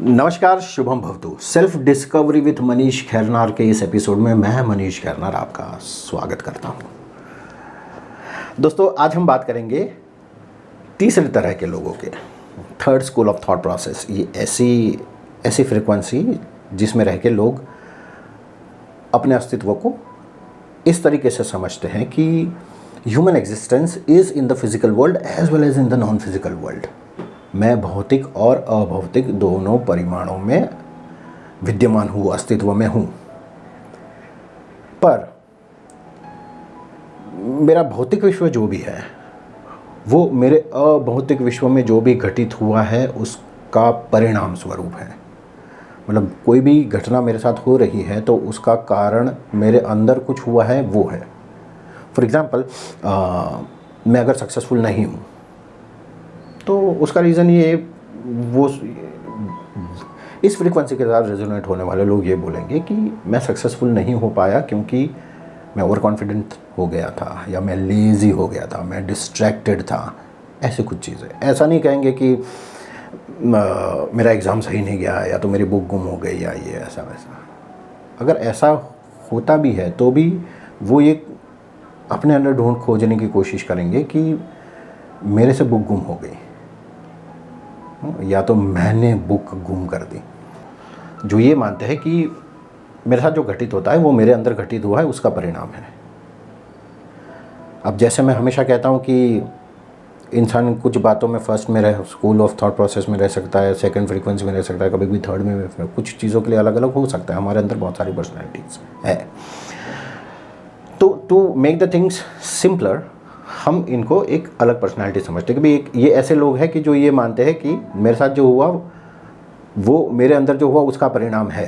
नमस्कार, शुभम भवतु। Self discovery with Manish Khairnar के इस एपिसोड में मैं मनीष खैरनार आपका स्वागत करता हूं। दोस्तों, आज हम बात करेंगे तीसरे तरह के लोगों के, third school of thought process. ये ऐसी फ्रीक्वेंसी जिसमें रह के लोग अपने अस्तित्व को इस तरीके से समझते हैं कि human existence is in the physical world as well as in the non physical world. मैं भौतिक और अभौतिक दोनों परिमाणों में विद्यमान हूँ, अस्तित्व में हूँ। पर मेरा भौतिक विश्व जो भी है वो मेरे अभौतिक विश्व में जो भी घटित हुआ है उसका परिणाम स्वरूप है। मतलब कोई भी घटना मेरे साथ हो रही है तो उसका कारण मेरे अंदर कुछ हुआ है, वो है। फॉर एग्ज़ाम्पल, मैं अगर सक्सेसफुल नहीं हूँ तो उसका रीज़न ये वो इस फ्रीक्वेंसी के साथ रेजोनेट होने वाले लोग ये बोलेंगे कि मैं सक्सेसफुल नहीं हो पाया क्योंकि मैं ओवर कॉन्फिडेंट हो गया था, या मैं लेज़ी हो गया था, मैं डिस्ट्रैक्टेड था। ऐसे कुछ चीज़ें। ऐसा नहीं कहेंगे कि मेरा एग्ज़ाम सही नहीं गया या तो मेरी बुक गुम हो गई या ये ऐसा वैसा। अगर ऐसा होता भी है तो भी वो ये अपने अंदर ढूंढ खोजने की कोशिश करेंगे कि मेरे से बुक गुम हो गई या तो मैंने बुक गुम कर दी। जो ये मानते हैं कि मेरे साथ जो घटित होता है वो मेरे अंदर घटित हुआ है, उसका परिणाम है। अब जैसे मैं हमेशा कहता हूँ कि इंसान कुछ बातों में फर्स्ट में रह स्कूल ऑफ थॉट प्रोसेस में रह सकता है, सेकंड फ्रीक्वेंसी में रह सकता है, कभी भी थर्ड में कुछ चीज़ों के लिए अलग अलग हो सकता है। हमारे अंदर बहुत सारी पर्सनैलिटीज़ है। तो to make the things simpler हम इनको एक अलग पर्सनालिटी समझते हैं कि भाई एक ये ऐसे लोग हैं कि जो ये मानते हैं कि मेरे साथ जो हुआ वो मेरे अंदर जो हुआ उसका परिणाम है।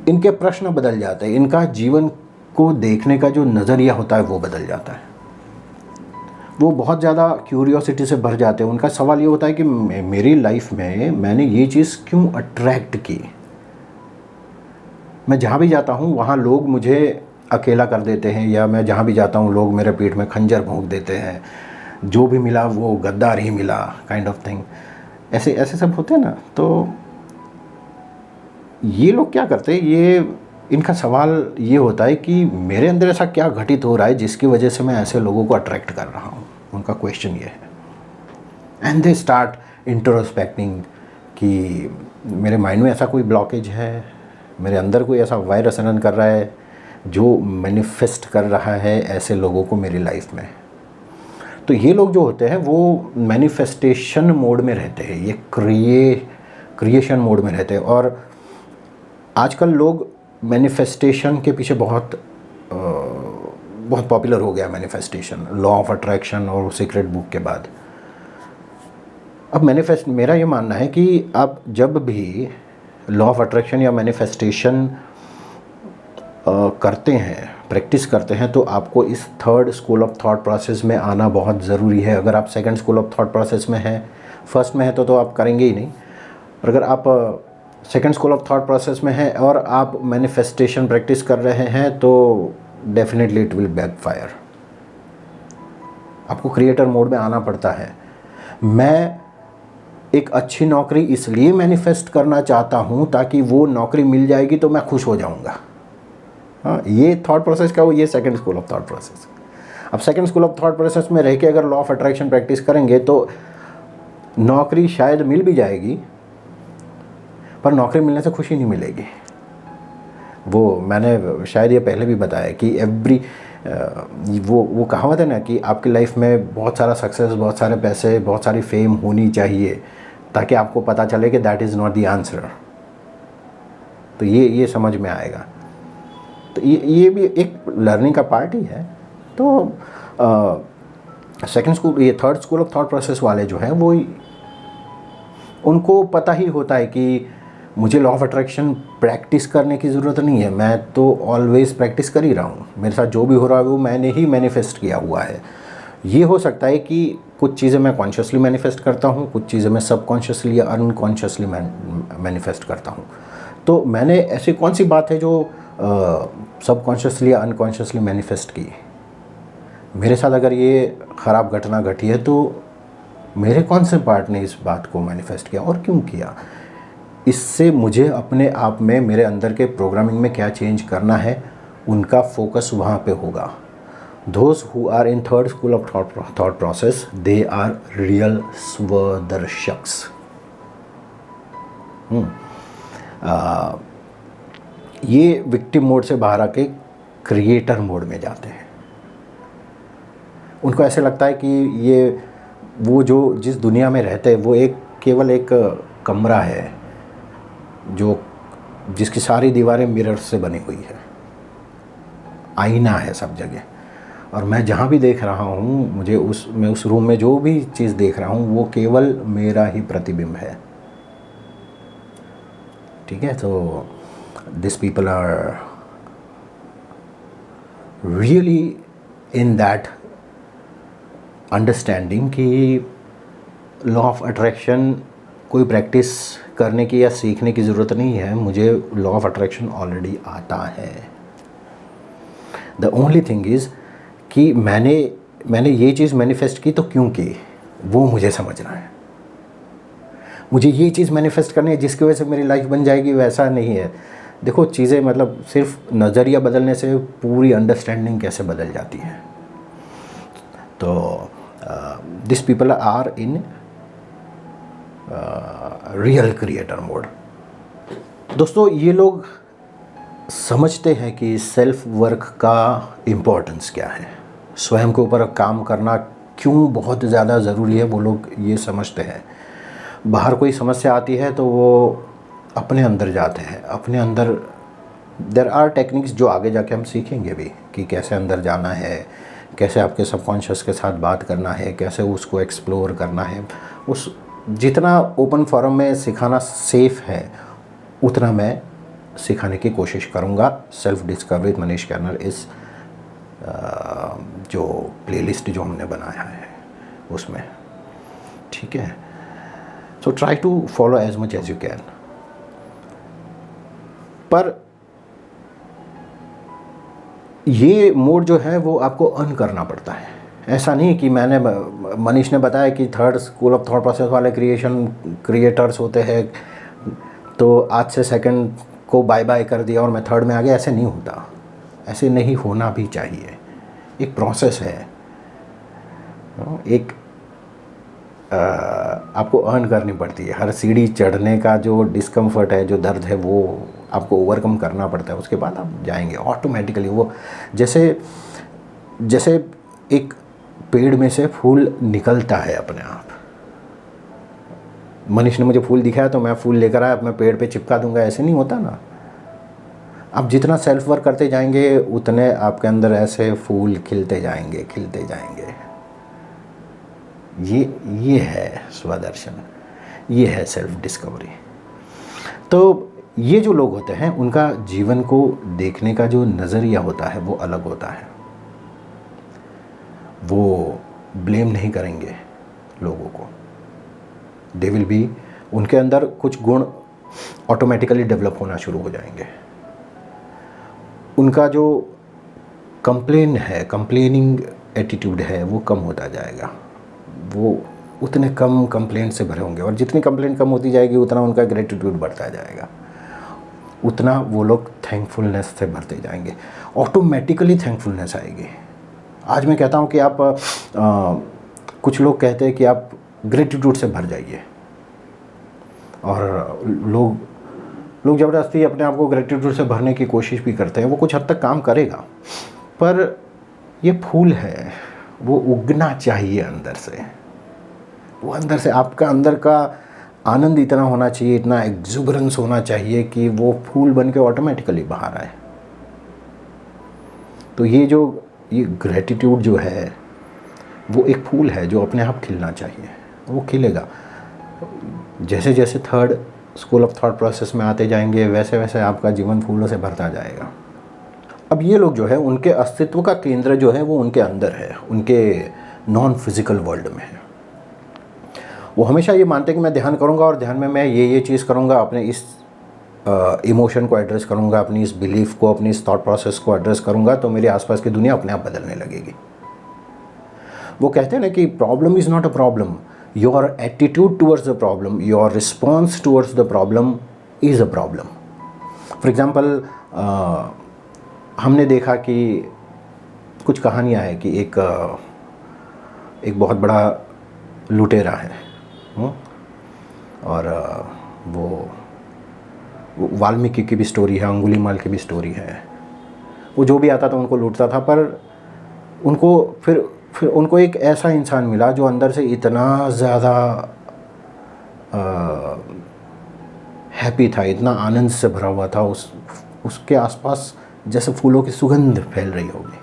इनके प्रश्न बदल जाते हैं, इनका जीवन को देखने का जो नज़रिया होता है वो बदल जाता है। वो बहुत ज़्यादा क्यूरियोसिटी से भर जाते हैं। उनका सवाल ये होता है कि मेरी लाइफ में मैंने ये चीज़ क्यों अट्रैक्ट की। मैं जहाँ भी जाता हूँ वहाँ लोग मुझे अकेला कर देते हैं, या मैं जहाँ भी जाता हूँ लोग मेरे पीठ में खंजर भोंक देते हैं। जो भी मिला वो गद्दार ही मिला, काइंड ऑफ थिंग। ऐसे ऐसे सब होते हैं ना। तो ये लोग क्या करते हैं, ये इनका सवाल ये होता है कि मेरे अंदर ऐसा क्या घटित हो रहा है जिसकी वजह से मैं ऐसे लोगों को अट्रैक्ट कर रहा हूँ। उनका क्वेश्चन ये है। एंड दे स्टार्ट इंट्रोस्पेक्टिंग कि मेरे माइंड में ऐसा कोई ब्लॉकेज है, मेरे अंदर कोई ऐसा वायरस रन कर रहा है जो मैनिफेस्ट कर रहा है ऐसे लोगों को मेरी लाइफ में। तो ये लोग जो होते हैं वो मैनिफेस्टेशन मोड में रहते हैं, ये क्रिएशन मोड में रहते हैं। और आजकल लोग मैनिफेस्टेशन के पीछे बहुत पॉपुलर हो गया मैनिफेस्टेशन, लॉ ऑफ अट्रैक्शन और सीक्रेट बुक के बाद। अब मेरा ये मानना है कि आप जब भी लॉ ऑफ अट्रैक्शन या मैनिफेस्टेशन करते हैं, प्रैक्टिस करते हैं, तो आपको इस third school of thought process में आना बहुत ज़रूरी है। अगर आप second school of thought process में हैं, फर्स्ट में है तो आप करेंगे ही नहीं। और अगर आप second school of thought process में हैं और आप मैनिफेस्टेशन प्रैक्टिस कर रहे हैं तो डेफिनेटली इट विल बैकफायर। आपको क्रिएटर मोड में आना पड़ता है। मैं एक अच्छी नौकरी इसलिए मैनिफेस्ट करना चाहता हूँ ताकि वो नौकरी मिल जाएगी तो मैं खुश हो जाऊँगा। हाँ, ये थॉट प्रोसेस क्या हो, ये second school of thought process. अब second school of thought process में रह के अगर लॉ ऑफ अट्रैक्शन प्रैक्टिस करेंगे तो नौकरी शायद मिल भी जाएगी, पर नौकरी मिलने से खुशी नहीं मिलेगी। वो मैंने शायद ये पहले भी बताया कि वो कहावत है ना कि आपकी लाइफ में बहुत सारा सक्सेस, बहुत सारे पैसे, बहुत सारी फेम होनी चाहिए ताकि आपको पता चले कि that is not the answer. तो ये समझ में आएगा। तो ये भी एक लर्निंग का पार्ट ही है। तो सेकंड स्कूल, ये third school of thought process वाले जो हैं वो उनको पता ही होता है कि मुझे लॉ ऑफ अट्रैक्शन प्रैक्टिस करने की ज़रूरत नहीं है, मैं तो ऑलवेज़ प्रैक्टिस कर ही रहा हूँ। मेरे साथ जो भी हो रहा है वो मैंने ही मैनिफेस्ट किया हुआ है। ये हो सकता है कि कुछ चीज़ें मैं कॉन्शियसली मैनिफेस्ट करता हूँ, कुछ चीज़ें मैं सबकॉन्शियसली या अनकॉन्शियसली मैनिफेस्ट करता हूँ। तो मैंने ऐसी कौन सी बात है जो सबकॉन्शियसली या अनकॉन्शियसली मैनिफेस्ट की। मेरे साथ अगर ये ख़राब घटना घटी है तो मेरे कौन से पार्ट ने इस बात को मैनिफेस्ट किया और क्यों किया। इससे मुझे अपने आप में, मेरे अंदर के प्रोग्रामिंग में क्या चेंज करना है, उनका फोकस वहाँ पे होगा। Those who are in third school of thought process, they are real स्वदर्शक्स। ये विक्टिम मोड से बाहर आके क्रिएटर मोड में जाते हैं। उनको ऐसे लगता है कि ये वो जो जिस दुनिया में रहते हैं वो केवल एक कमरा है जो जिसकी सारी दीवारें मिरर से बनी हुई है, आईना है सब जगह, और मैं जहाँ भी देख रहा हूँ मैं उस रूम में जो भी चीज़ देख रहा हूँ वो केवल मेरा ही प्रतिबिंब है। ठीक है, तो this people are really in that understanding कि लॉ ऑफ अट्रैक्शन कोई प्रैक्टिस करने की या सीखने की ज़रूरत नहीं है, मुझे लॉ ऑफ अट्रैक्शन ऑलरेडी आता है। द ओनली थिंग इज़ कि मैंने ये चीज़ मैनिफेस्ट की तो क्यों की, वो मुझे समझना है। मुझे ये चीज़ मैनिफेस्ट करनी है जिसकी वजह से मेरी लाइफ बन जाएगी, वैसा नहीं है। देखो चीज़ें मतलब सिर्फ नज़रिया बदलने से पूरी अंडरस्टैंडिंग कैसे बदल जाती है। तो this people are in real creator mode. दोस्तों ये लोग समझते हैं कि सेल्फ वर्क का इम्पोर्टेंस क्या है, स्वयं के ऊपर काम करना क्यों बहुत ज़्यादा ज़रूरी है, वो लोग ये समझते हैं। बाहर कोई समस्या आती है तो वो अपने अंदर जाते हैं, अपने अंदर देयर आर टेक्निक्स जो आगे जाके हम सीखेंगे भी कि कैसे अंदर जाना है, कैसे आपके सबकॉन्शियस के साथ बात करना है, कैसे उसको एक्सप्लोर करना है। उस जितना ओपन फोरम में सिखाना सेफ़ है उतना मैं सिखाने की कोशिश करूँगा। सेल्फ डिस्कवरी विद मनीष कैनर इस जो प्लेलिस्ट जो हमने बनाया है उसमें, ठीक है। So try to follow as much as you can. पर ये मोड जो है वो आपको अर्न करना पड़ता है। ऐसा नहीं कि मनीष ने बताया कि third school of thought process वाले क्रिएटर्स होते हैं तो आज से सेकंड को बाय बाय कर दिया और मैं थर्ड में आ गया, ऐसे नहीं होता। ऐसे नहीं होना भी चाहिए। एक प्रोसेस है, एक आपको अर्न करनी पड़ती है। हर सीढ़ी चढ़ने का जो डिस्कम्फर्ट है, जो दर्द है, वो आपको ओवरकम करना पड़ता है। उसके बाद आप जाएंगे ऑटोमेटिकली। वो जैसे एक पेड़ में से फूल निकलता है अपने आप। मनीष ने मुझे फूल दिखाया तो मैं फूल लेकर आया, अब मैं पेड़ पे चिपका दूंगा, ऐसे नहीं होता ना। आप जितना सेल्फ वर्क करते जाएंगे उतने आपके अंदर ऐसे फूल खिलते जाएंगे। ये है स्वदर्शन, ये है सेल्फ डिस्कवरी। तो ये जो लोग होते हैं उनका जीवन को देखने का जो नज़रिया होता है वो अलग होता है। वो ब्लेम नहीं करेंगे लोगों को। दे विल बी, उनके अंदर कुछ गुण ऑटोमेटिकली डेवलप होना शुरू हो जाएंगे। उनका जो कंप्लेनिंग एटीट्यूड है वो कम होता जाएगा। वो उतने कम कंप्लेंट से भरे होंगे और जितनी कंप्लेंट कम होती जाएगी उतना उनका ग्रेटिट्यूड बढ़ता जाएगा, उतना वो लोग थैंकफुलनेस से भरते जाएंगे। ऑटोमेटिकली थैंकफुलनेस आएगी। आज मैं कहता हूँ कि आप कुछ लोग कहते हैं कि आप ग्रेटिट्यूड से भर जाइए, और लोग ज़बरदस्ती अपने आप को ग्रेटिट्यूड से भरने की कोशिश भी करते हैं। वो कुछ हद तक काम करेगा, पर ये फूल है, वो उगना चाहिए अंदर से। वो अंदर से, आपका अंदर का आनंद इतना होना चाहिए, इतना एक्जुबरेंस होना चाहिए कि वो फूल बन के ऑटोमेटिकली बाहर आए। तो ये ग्रेटिट्यूड जो है वो एक फूल है जो अपने आप खिलना चाहिए। वो खिलेगा। जैसे जैसे third school of thought process में आते जाएंगे वैसे वैसे आपका जीवन फूलों से भरता जाएगा। अब ये लोग जो है उनके अस्तित्व का केंद्र जो है वो उनके अंदर है, उनके नॉन फिजिकल वर्ल्ड में है। वो हमेशा ये मानते हैं कि मैं ध्यान करूँगा और ध्यान में मैं ये चीज़ करूँगा, अपने इस इमोशन को एड्रेस करूँगा, अपनी इस बिलीफ को, अपनी इस थॉट प्रोसेस को एड्रेस करूँगा तो मेरे आसपास की दुनिया अपने आप बदलने लगेगी। वो कहते हैं ना कि problem is not a problem, your attitude towards the problem, your response towards the problem is a problem. For example हमने देखा कि कुछ कहानियाँ हैं कि एक बहुत बड़ा लुटेरा है, और वो वाल्मीकि की भी स्टोरी है, अंगुलीमाल की भी स्टोरी है। वो जो भी आता था उनको लूटता था, पर उनको फिर उनको एक ऐसा इंसान मिला जो अंदर से इतना ज़्यादा हैप्पी था, इतना आनंद से भरा हुआ था, उसके आसपास जैसे फूलों की सुगंध फैल रही होगी।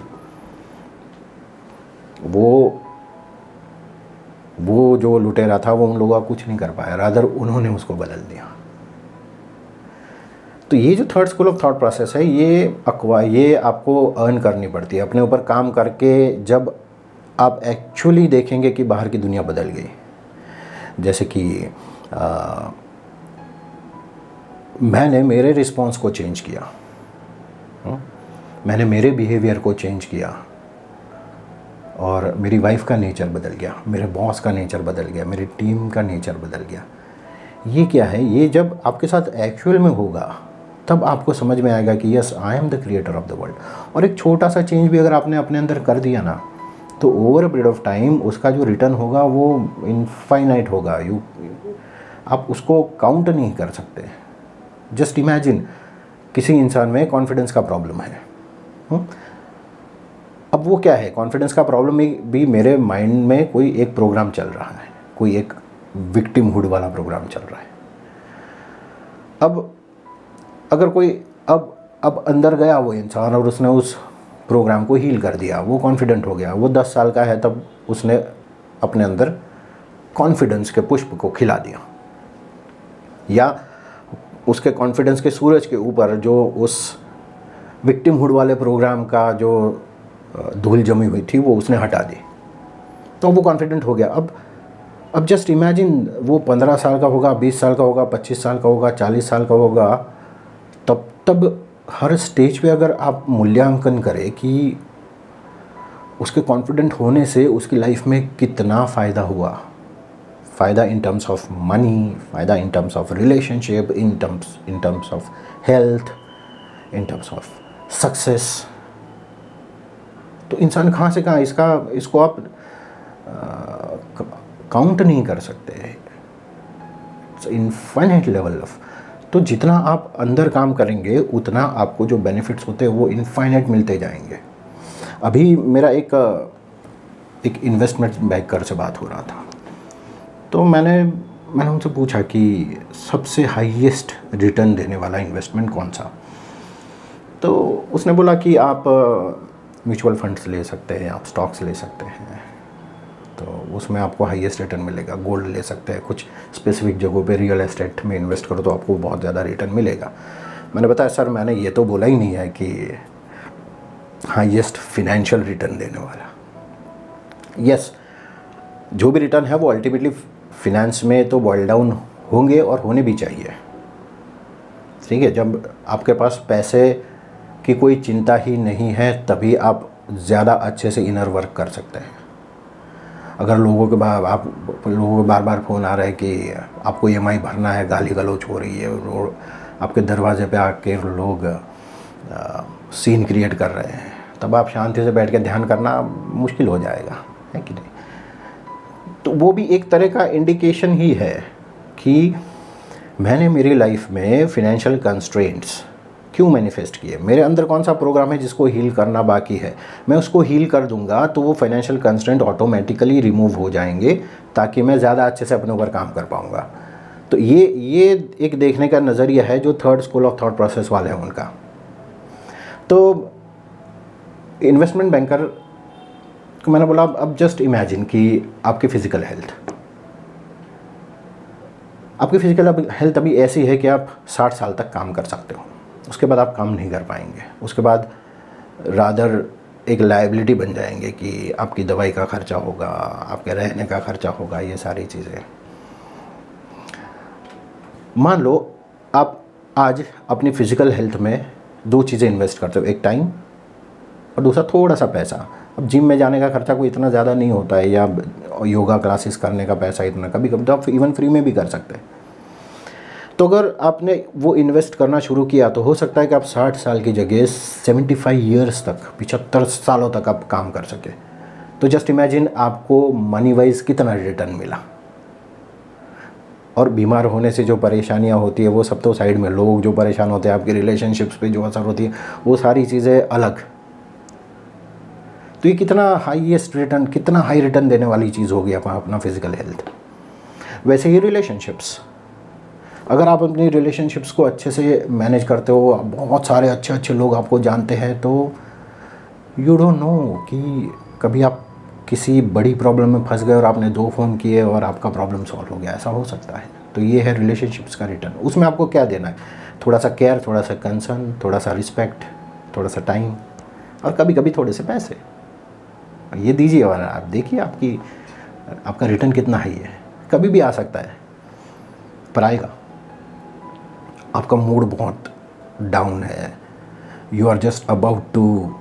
वो जो लुटेरा था वो उन लोगों का कुछ नहीं कर पाया, रादर उन्होंने उसको बदल दिया। तो ये जो third school of thought process है, ये आपको अर्न करनी पड़ती है अपने ऊपर काम करके। जब आप एक्चुअली देखेंगे कि बाहर की दुनिया बदल गई, जैसे कि मैंने मेरे रिस्पॉन्स को चेंज किया, मैंने मेरे बिहेवियर को चेंज किया, और मेरी वाइफ का नेचर बदल गया, मेरे बॉस का नेचर बदल गया, मेरी टीम का नेचर बदल गया। ये क्या है? ये जब आपके साथ एक्चुअल में होगा तब आपको समझ में आएगा कि yes, I am the creator of the world. और एक छोटा सा चेंज भी अगर आपने अपने अंदर कर दिया ना, तो over a period of time उसका जो रिटर्न होगा वो इनफाइनाइट होगा। आप उसको काउंट नहीं कर सकते। जस्ट इमेजिन, किसी इंसान में कॉन्फिडेंस का प्रॉब्लम है। अब वो क्या है? कॉन्फिडेंस का प्रॉब्लम भी मेरे माइंड में कोई एक प्रोग्राम चल रहा है, कोई एक विक्टिमहुड वाला प्रोग्राम चल रहा है। अब अगर कोई अब अंदर गया वो इंसान और उसने उस प्रोग्राम को हील कर दिया, वो कॉन्फिडेंट हो गया, वो 10 साल का है, तब उसने अपने अंदर कॉन्फिडेंस के पुष्प को खिला दिया, या उसके कॉन्फिडेंस के सूरज के ऊपर जो उस विक्टिमहुड वाले प्रोग्राम का जो धूल जमी हुई थी वो उसने हटा दी, तो वो कॉन्फिडेंट हो गया। अब जस्ट इमेजिन, वो 15 साल का होगा, 20 साल का होगा, 25 साल का होगा, 40 साल का होगा, तब हर स्टेज पे अगर आप मूल्यांकन करें कि उसके कॉन्फिडेंट होने से उसकी लाइफ में कितना फ़ायदा हुआ, फ़ायदा इन टर्म्स ऑफ मनी, फ़ायदा in terms of relationship, in terms of health, in terms of success, तो इंसान कहाँ से कहाँ इसको आप काउंट नहीं कर सकते। It's infinite level of. तो जितना आप अंदर काम करेंगे उतना आपको जो बेनिफिट्स होते हैं वो इनफाइनाइट मिलते जाएंगे। अभी मेरा एक इन्वेस्टमेंट बैंकर से बात हो रहा था, तो मैंने उनसे पूछा कि सबसे हाईएस्ट रिटर्न देने वाला इन्वेस्टमेंट कौन सा। तो उसने बोला कि आप म्यूचुअल फंड्स ले सकते हैं, आप स्टॉक्स ले सकते हैं, तो उसमें आपको हाईएस्ट रिटर्न मिलेगा। गोल्ड ले सकते हैं, कुछ स्पेसिफिक जगहों पे रियल एस्टेट में इन्वेस्ट करो तो आपको बहुत ज़्यादा रिटर्न मिलेगा। मैंने बताया सर, मैंने ये तो बोला ही नहीं है कि हाईएस्ट फिनेंशियल रिटर्न देने वाला। यस, जो भी रिटर्न है वो अल्टीमेटली फिनेंस में तो बॉयल डाउन होंगे और होने भी चाहिए। ठीक है, जब आपके पास पैसे की कोई चिंता ही नहीं है तभी आप ज़्यादा अच्छे से इनर वर्क कर सकते हैं। अगर लोगों के बार बार फ़ोन आ रहा है कि आपको EMI भरना है, गाली गलौज हो रही है, और आपके दरवाजे पे आके लोग सीन क्रिएट कर रहे हैं, तब आप शांति से बैठ के ध्यान करना मुश्किल हो जाएगा, है कि नहीं? तो वो भी एक तरह का इंडिकेशन ही है कि मैंने मेरी लाइफ में फिनेंशियल कंस्ट्रेंट्स क्यों मैनिफेस्ट किए, मेरे अंदर कौन सा प्रोग्राम है जिसको हील करना बाकी है, मैं उसको हील कर दूंगा तो वो फाइनेंशियल कंस्ट्रेंट ऑटोमेटिकली रिमूव हो जाएंगे, ताकि मैं ज़्यादा अच्छे से अपने ऊपर काम कर पाऊंगा। तो ये एक देखने का नज़रिया है जो third school of thought process वाले हैं उनका। तो इन्वेस्टमेंट बैंकर को मैंने बोला, अब जस्ट इमेजिन कि आपकी फ़िज़िकल हेल्थ अभी ऐसी है कि आप 60 साल तक काम कर सकते हो, उसके बाद आप काम नहीं कर पाएंगे, उसके बाद रादर एक लायबिलिटी बन जाएंगे कि आपकी दवाई का खर्चा होगा, आपके रहने का खर्चा होगा, ये सारी चीज़ें। मान लो आप आज अपनी फ़िज़िकल हेल्थ में 2 चीज़ें इन्वेस्ट करते हो, एक टाइम और दूसरा थोड़ा सा पैसा। अब जिम में जाने का खर्चा कोई इतना ज़्यादा नहीं होता है, या योगा क्लासेस करने का पैसा इतना, कभी कभी तो आप इवन फ्री में भी कर सकते हैं। तो अगर आपने वो इन्वेस्ट करना शुरू किया तो हो सकता है कि आप 60 साल की जगह 75 ईयर्स तक, 75 सालों तक आप काम कर सके। तो जस्ट इमेजिन आपको मनी वाइज कितना रिटर्न मिला। और बीमार होने से जो परेशानियां होती है वो सब तो साइड में, लोग जो परेशान होते हैं, आपके रिलेशनशिप्स पे जो असर होती है, वो सारी चीज़ें अलग। तो ये कितना हाईएस्ट रिटर्न, कितना हाई रिटर्न देने वाली चीज़ होगी अपना फिजिकल हेल्थ। वैसे ही रिलेशनशिप्स, अगर आप अपनी रिलेशनशिप्स को अच्छे से मैनेज करते हो, बहुत सारे अच्छे अच्छे लोग आपको जानते हैं, तो यू डोंट नो कि कभी आप किसी बड़ी प्रॉब्लम में फंस गए और आपने 2 फ़ोन किए और आपका प्रॉब्लम सॉल्व हो गया, ऐसा हो सकता है। तो ये है रिलेशनशिप्स का रिटर्न। उसमें आपको क्या देना है? थोड़ा सा केयर, थोड़ा सा कंसर्न, थोड़ा सा रिस्पेक्ट, थोड़ा सा टाइम, और कभी कभी थोड़े से पैसे। ये दीजिए और आप देखिए आपका रिटर्न कितना हाई है। कभी भी आ सकता है, पर आएगा। आपका मूड बहुत डाउन है, you are just about to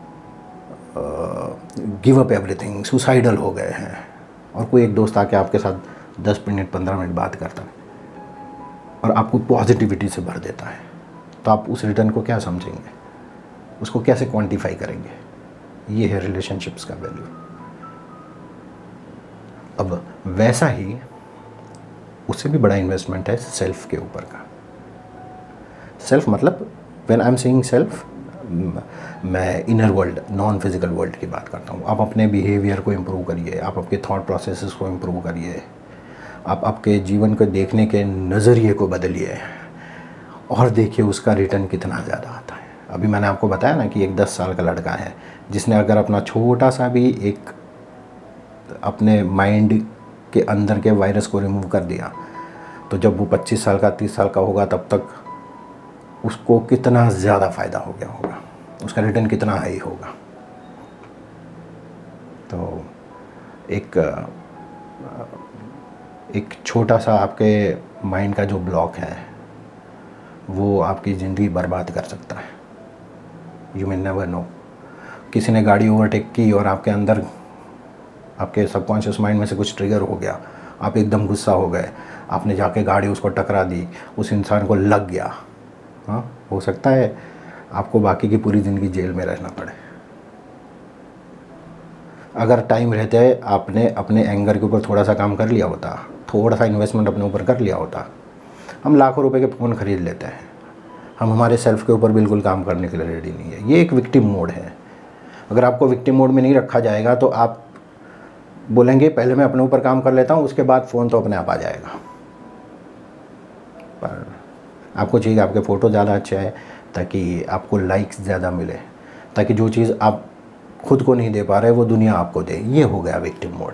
give up everything, suicidal हो गए हैं, और कोई एक दोस्त आके आपके साथ 10 मिनट 15 मिनट बात करता है और आपको पॉजिटिविटी से भर देता है, तो आप उस रिटर्न को क्या समझेंगे? उसको कैसे क्वांटिफाई करेंगे? ये है रिलेशनशिप्स का वैल्यू। अब वैसा ही उससे भी बड़ा इन्वेस्टमेंट है सेल्फ के ऊपर का। सेल्फ मतलब when I am saying self, मैं inner world, non physical world की बात करता हूँ। आप अपने बिहेवियर को इम्प्रूव करिए, आप आपके थॉट प्रोसेसेस को इम्प्रूव करिए, आप आपके जीवन को देखने के नज़रिए को बदलिए, और देखिए उसका रिटर्न कितना ज़्यादा आता है। अभी मैंने आपको बताया ना कि एक 10 साल का लड़का है जिसने अगर अपना छोटा सा भी एक अपने माइंड के अंदर के वायरस को रिमूव कर दिया, तो जब वो 25 साल का 30 साल का होगा तब तक उसको कितना ज़्यादा फ़ायदा हो गया होगा, उसका रिटर्न कितना हाई होगा। तो एक छोटा सा आपके माइंड का जो ब्लॉक है वो आपकी ज़िंदगी बर्बाद कर सकता है। You may never know. किसी ने गाड़ी ओवरटेक की और आपके अंदर, आपके सबकॉन्शियस माइंड में से कुछ ट्रिगर हो गया, आप एकदम गुस्सा हो गए, आपने जाके गाड़ी उसको टकरा दी, उस इंसान को लग गया। हाँ, हो सकता है आपको बाकी की पूरी ज़िंदगी जेल में रहना पड़े। अगर टाइम रहते आपने अपने एंगर के ऊपर थोड़ा सा काम कर लिया होता, थोड़ा सा इन्वेस्टमेंट अपने ऊपर कर लिया होता। हम लाखों रुपए के फ़ोन ख़रीद लेते हैं, हम हमारे सेल्फ़ के ऊपर बिल्कुल काम करने के लिए रेडी नहीं है। ये एक विक्टिम मोड है। अगर आपको विक्टिम मोड में नहीं रखा जाएगा तो आप बोलेंगे पहले मैं अपने ऊपर काम कर लेता हूँ, उसके बाद फ़ोन तो अपने आप आ जाएगा। पर आपको चाहिए आपके फ़ोटो ज़्यादा अच्छे आए, ताकि आपको लाइक्स ज़्यादा मिले, ताकि जो चीज़ आप खुद को नहीं दे पा रहे वो दुनिया आपको दे। ये हो गया विक्टिम मोड।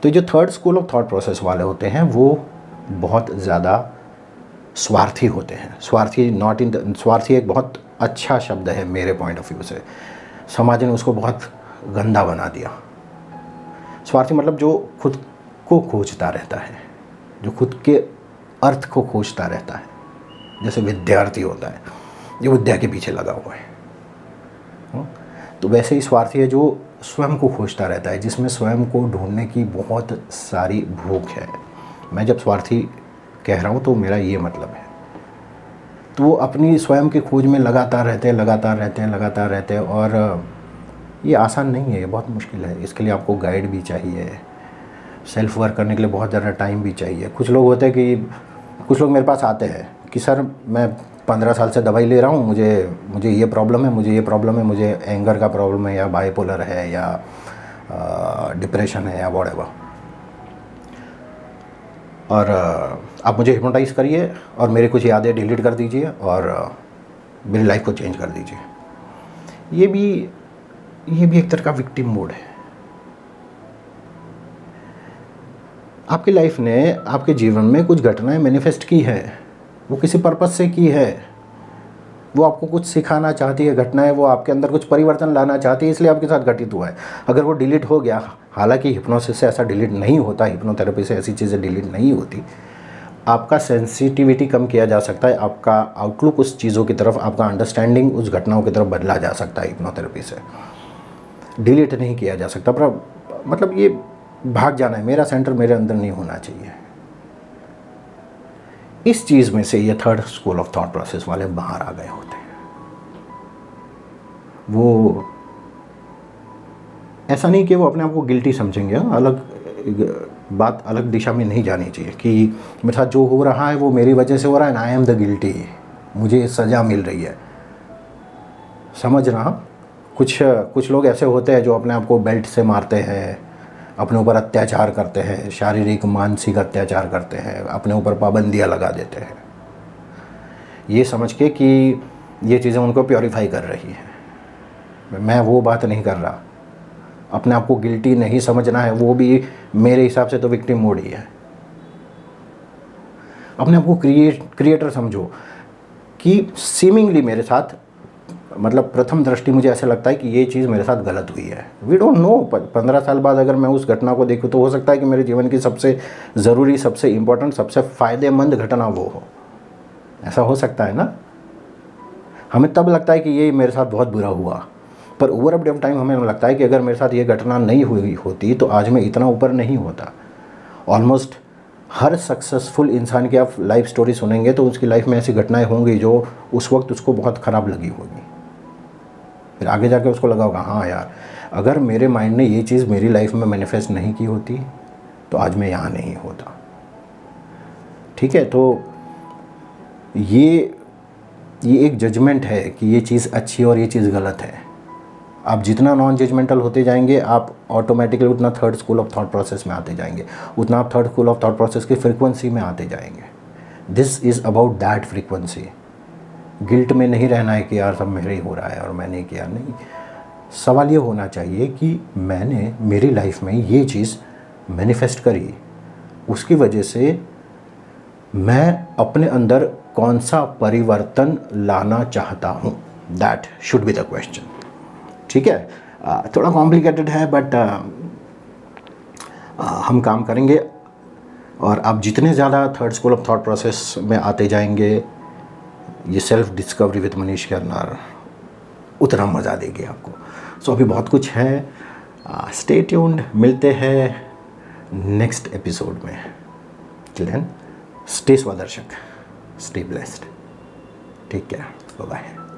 तो जो third school of thought process वाले होते हैं वो बहुत ज़्यादा स्वार्थी होते हैं। स्वार्थी एक बहुत अच्छा शब्द है मेरे पॉइंट ऑफ व्यू से। समाज ने उसको बहुत गंदा बना दिया। स्वार्थी मतलब जो खुद को खोजता रहता है, जो खुद के अर्थ को खोजता रहता है। जैसे विद्यार्थी होता है जो विद्या के पीछे लगा हुआ है, तो वैसे ही स्वार्थी है जो स्वयं को खोजता रहता है, जिसमें स्वयं को ढूंढने की बहुत सारी भूख है। मैं जब स्वार्थी कह रहा हूँ तो मेरा ये मतलब है। तो वो अपनी स्वयं की खोज में लगातार रहते हैं, और ये आसान नहीं है, ये बहुत मुश्किल है। इसके लिए आपको गाइड भी चाहिए, सेल्फ वर्क करने के लिए बहुत ज़्यादा टाइम भी चाहिए। कुछ लोग होते हैं कि कुछ लोग मेरे पास आते हैं कि सर मैं 15 साल से दवाई ले रहा हूँ, मुझे ये प्रॉब्लम है, मुझे एंगर का प्रॉब्लम है, या बाइपोलर है, या डिप्रेशन है, या व्हाटएवर, और आप मुझे हिप्नोटाइज़ करिए और मेरे कुछ यादें डिलीट कर दीजिए और मेरी लाइफ को चेंज कर दीजिए। ये भी एक तरह का विक्टिम मोड है। आपकी लाइफ ने आपके जीवन में कुछ घटनाएं मैनिफेस्ट की है, वो किसी पर्पस से की है, वो आपको कुछ सिखाना चाहती है घटनाएं, वो आपके अंदर कुछ परिवर्तन लाना चाहती है, इसलिए आपके साथ घटित हुआ है। अगर वो डिलीट हो गया, हालांकि हिप्नोसिस से ऐसा डिलीट नहीं होता, हिप्नोथेरेपी से ऐसी चीज़ें डिलीट नहीं होती, आपका सेंसिटिविटी कम किया जा सकता है, आपका आउटलुक उस चीज़ों की तरफ, आपका अंडरस्टैंडिंग उस घटनाओं की तरफ बदला जा सकता है हिप्नोथेरेपी से। डिलीट नहीं किया जा सकता, पर मतलब ये भाग जाना है, मेरा सेंटर मेरे अंदर नहीं होना चाहिए। इस चीज़ में से ये third school of thought process वाले बाहर आ गए होते हैं। वो ऐसा नहीं कि वो अपने आप को गिल्टी समझेंगे, अलग बात, अलग दिशा में नहीं जानी चाहिए कि मेरे साथ जो हो रहा है वो मेरी वजह से हो रहा है, आई एम द गिल्टी, मुझे सज़ा मिल रही है। समझ रहा, कुछ लोग ऐसे होते हैं जो अपने आप को बेल्ट से मारते हैं, अपने ऊपर अत्याचार करते हैं, शारीरिक मानसिक अत्याचार करते हैं, अपने ऊपर पाबंदियाँ लगा देते हैं, ये समझ के कि ये चीज़ें उनको प्योरीफाई कर रही है। मैं वो बात नहीं कर रहा। अपने आप को गिल्टी नहीं समझना है, वो भी मेरे हिसाब से तो विक्टिम मोड ही है। अपने आप को क्रिएटर समझो कि सीमिंगली मेरे साथ, मतलब प्रथम दृष्टि मुझे ऐसा लगता है कि ये चीज़ मेरे साथ गलत हुई है। वी डोंट नो, 15 साल बाद अगर मैं उस घटना को देखूँ तो हो सकता है कि मेरे जीवन की सबसे ज़रूरी, सबसे इम्पोर्टेंट, सबसे फ़ायदेमंद घटना वो हो। ऐसा हो सकता है ना। हमें तब लगता है कि ये मेरे साथ बहुत बुरा हुआ, पर over a period of time हमें लगता है कि अगर मेरे साथ ये घटना नहीं हुई होती तो आज मैं इतना ऊपर नहीं होता। ऑलमोस्ट हर सक्सेसफुल इंसान की आप लाइफ स्टोरी सुनेंगे तो उसकी लाइफ में ऐसी घटनाएं होंगी जो उस वक्त उसको बहुत ख़राब लगी होगी, फिर आगे जाके उसको लगा होगा हाँ यार, अगर मेरे माइंड ने ये चीज़ मेरी लाइफ में मैनिफेस्ट नहीं की होती तो आज मैं यहाँ नहीं होता। ठीक है, तो ये एक जजमेंट है कि ये चीज़ अच्छी और ये चीज़ गलत है। आप जितना नॉन जजमेंटल होते जाएंगे, आप ऑटोमेटिकली उतना third school of thought process में आते जाएंगे, उतना आप third school of thought process की फ्रीक्वेंसी में आते जाएंगे। This is about that frequency. Guilt में नहीं रहना है कि यार सब मेरे ही हो रहा है और मैंने किया, नहीं। सवाल ये होना चाहिए कि मैंने मेरी लाइफ में ये चीज़ मैनिफेस्ट करी, उसकी वजह से मैं अपने अंदर कौन सा परिवर्तन लाना चाहता हूँ। That should be the question. ठीक है, थोड़ा कॉम्प्लिकेटेड है बट हम काम करेंगे। और आप जितने ज़्यादा third school of thought process में आते जाएंगे, ये self discovery with Manish corner, उतना मज़ा देगी आपको। सो अभी बहुत कुछ है, स्टे ट्यून्ड, मिलते हैं नेक्स्ट एपिसोड में। टिल देन स्टे स्वदर्शक, stay blessed, take care, bye bye.